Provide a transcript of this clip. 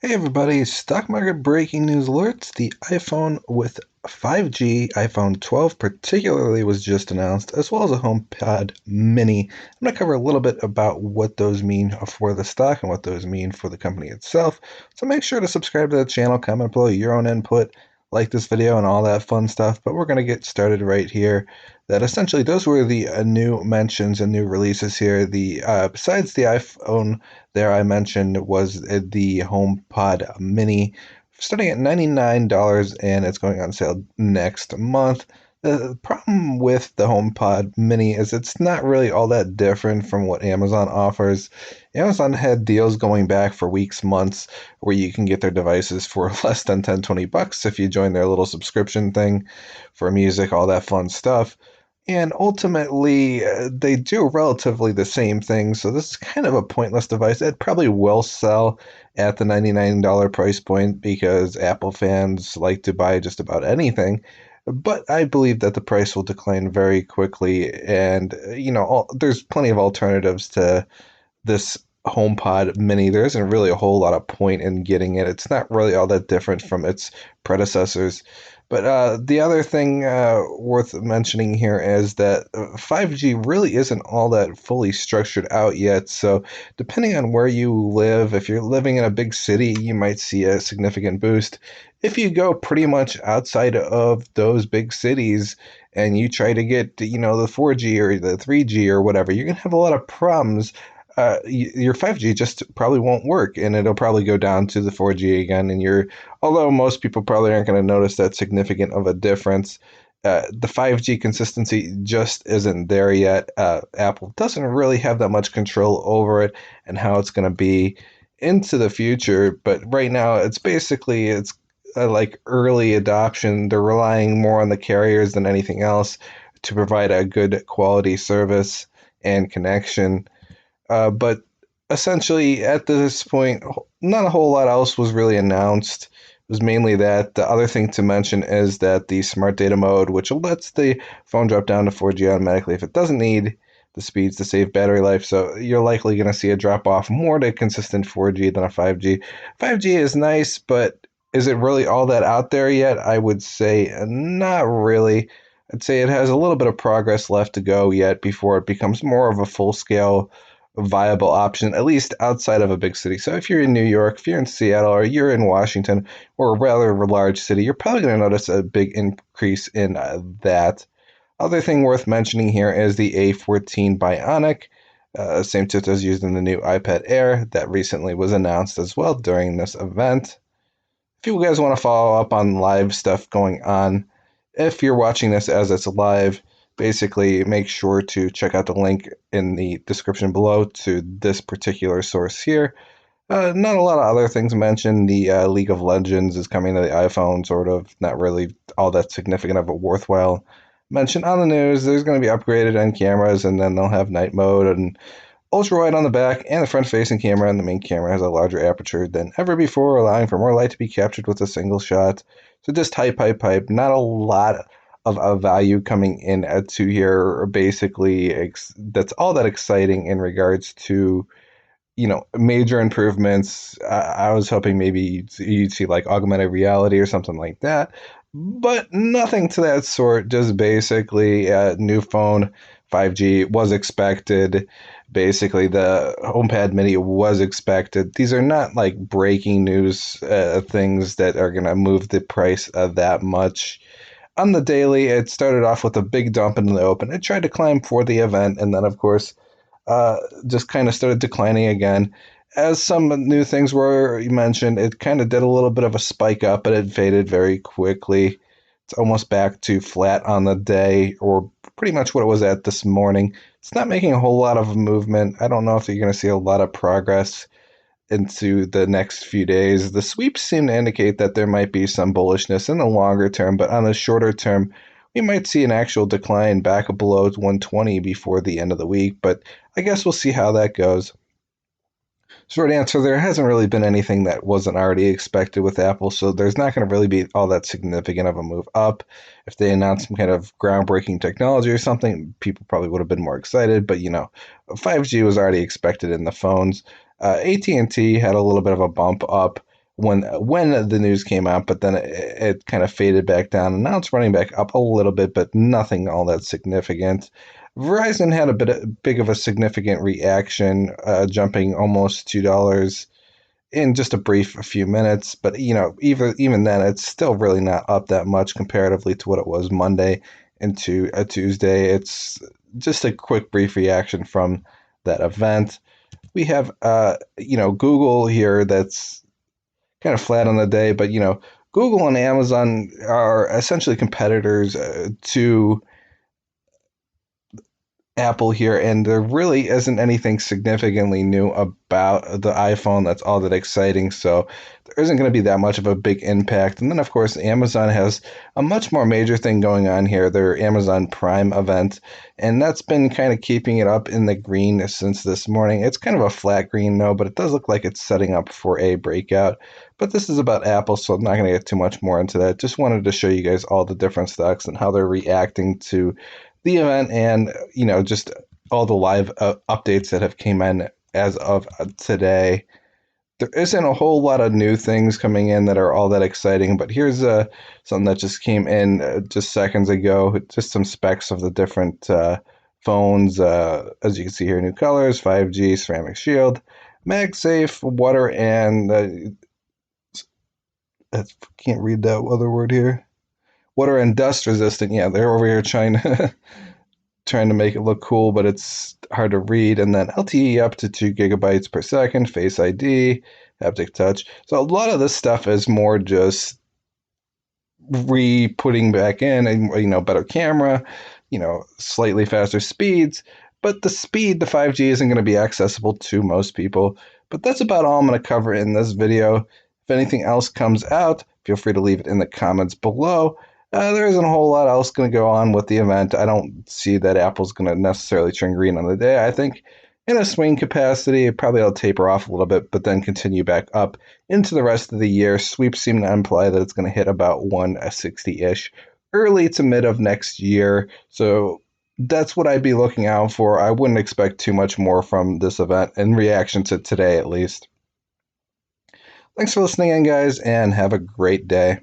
Hey everybody, stock market breaking news alerts. The iPhone with 5G, iPhone 12 particularly, was just announced, as well as a HomePod Mini. I'm going to cover a little bit about what those mean for the stock and what those mean for the company itself. So make sure to subscribe to the channel, comment below your own input, like this video, and all that fun stuff. But we're going to get started right here. That essentially those were the new mentions and new releases here. The besides the iPhone there I mentioned was the HomePod Mini, starting at $99, and it's going on sale next month. The problem with the HomePod Mini is it's not really all that different from what Amazon offers. Amazon had deals going back for weeks, months, where you can get their devices for less than 10, $20 if you join their little subscription thing for music, all that fun stuff. And ultimately, they do relatively the same thing. So this is kind of a pointless device. It probably will sell at the $99 price point because Apple fans like to buy just about anything. But I believe that the price will decline very quickly. And, there's plenty of alternatives to this HomePod Mini. There isn't really a whole lot of point in getting it. It's not really all that different from its predecessors. But the other thing worth mentioning here is that 5G really isn't all that fully structured out yet. So, depending on where you live, if you're living in a big city, you might see a significant boost. If you go pretty much outside of those big cities and you try to get, the 4G or the 3G or whatever, you're going to have a lot of problems. Your 5G just probably won't work, and it'll probably go down to the 4G again. And although most people probably aren't going to notice that significant of a difference, the 5G consistency just isn't there yet. Apple doesn't really have that much control over it and how it's going to be into the future. But right now, it's like early adoption. They're relying more on the carriers than anything else to provide a good quality service and connection. But essentially, at this point, not a whole lot else was really announced. It was mainly that. The other thing to mention is that the smart data mode, which lets the phone drop down to 4G automatically if it doesn't need the speeds to save battery life. So you're likely going to see a drop off more to consistent 4G than a 5G. 5G is nice, but is it really all that out there yet? I would say not really. I'd say it has a little bit of progress left to go yet before it becomes more of a full scale viable option, at least outside of a big city. So if you're in New York, if you're in Seattle, or you're in Washington, or a rather large city, you're probably going to notice a big increase in that. Other thing worth mentioning here is the A14 Bionic, same chip as used in the new iPad Air that recently was announced as well during this event. If you guys want to follow up on live stuff going on, if you're watching this as it's live, basically make sure to check out the link in the description below to this particular source here. Not a lot of other things mentioned. The League of Legends is coming to the iPhone, sort of. Not really all that significant of a worthwhile mention on the news. There's going to be upgraded end cameras, and then they'll have night mode and ultra wide on the back, and the front facing camera and the main camera has a larger aperture than ever before, allowing for more light to be captured with a single shot. So just hype. Not a lot of value coming in to here. Basically, that's all that exciting in regards to major improvements. I was hoping maybe you'd see like augmented reality or something like that, but nothing to that sort. Just basically new phone, 5G was expected. Basically, the HomePad Mini was expected. These are not like breaking news things that are going to move the price that much. On the daily, it started off with a big dump in the open. It tried to climb for the event, and then, of course, uh, just kind of started declining again. As some new things were mentioned, it kind of did a little bit of a spike up, but it faded very quickly. It's almost back to flat on the day, or pretty much what it was at this morning. It's not making a whole lot of movement. I don't know if you're going to see a lot of progress into the next few days. The sweeps seem to indicate that there might be some bullishness in the longer term, but on the shorter term, we might see an actual decline back below 120 before the end of the week, but I guess we'll see how that goes. Short answer, there hasn't really been anything that wasn't already expected with Apple, so there's not going to really be all that significant of a move up. If they announced some kind of groundbreaking technology or something, people probably would have been more excited, but 5G was already expected in the phones. AT&T had a little bit of a bump up when the news came out, but then it kind of faded back down, and now it's running back up a little bit, but nothing all that significant. Verizon had big of a significant reaction, jumping almost $2 in just a few minutes. But even then, it's still really not up that much comparatively to what it was Monday into a Tuesday. It's just a quick, brief reaction from that event. We have Google here that's kind of flat on the day, but Google and Amazon are essentially competitors to Apple here, and there really isn't anything significantly new about the iPhone that's all that exciting. So there isn't going to be that much of a big impact. And then, of course, Amazon has a much more major thing going on here, their Amazon Prime event, and that's been kind of keeping it up in the green since this morning. It's kind of a flat green, no, but it does look like it's setting up for a breakout. But this is about Apple, so I'm not going to get too much more into that. Just wanted to show you guys all the different stocks and how they're reacting to the event, and just all the live updates that have came in as of today. There isn't a whole lot of new things coming in that are all that exciting, but here's something that just came in just seconds ago. Just some specs of the different phones. As you can see here, new colors, 5G, ceramic shield, MagSafe, water, and I can't read that other word here. Water and dust resistant. Yeah, they're over here trying trying to make it look cool, but it's hard to read. And then LTE up to 2 gigabytes per second, Face ID, haptic touch. So a lot of this stuff is more just re-putting back in, and better camera, slightly faster speeds. But the 5G isn't going to be accessible to most people. But that's about all I'm going to cover in this video. If anything else comes out, feel free to leave it in the comments below. There isn't a whole lot else going to go on with the event. I don't see that Apple's going to necessarily turn green on the day. I think in a swing capacity, it probably will taper off a little bit, but then continue back up into the rest of the year. Sweeps seem to imply that it's going to hit about 160-ish early to mid of next year. So that's what I'd be looking out for. I wouldn't expect too much more from this event in reaction to today, at least. Thanks for listening in, guys, and have a great day.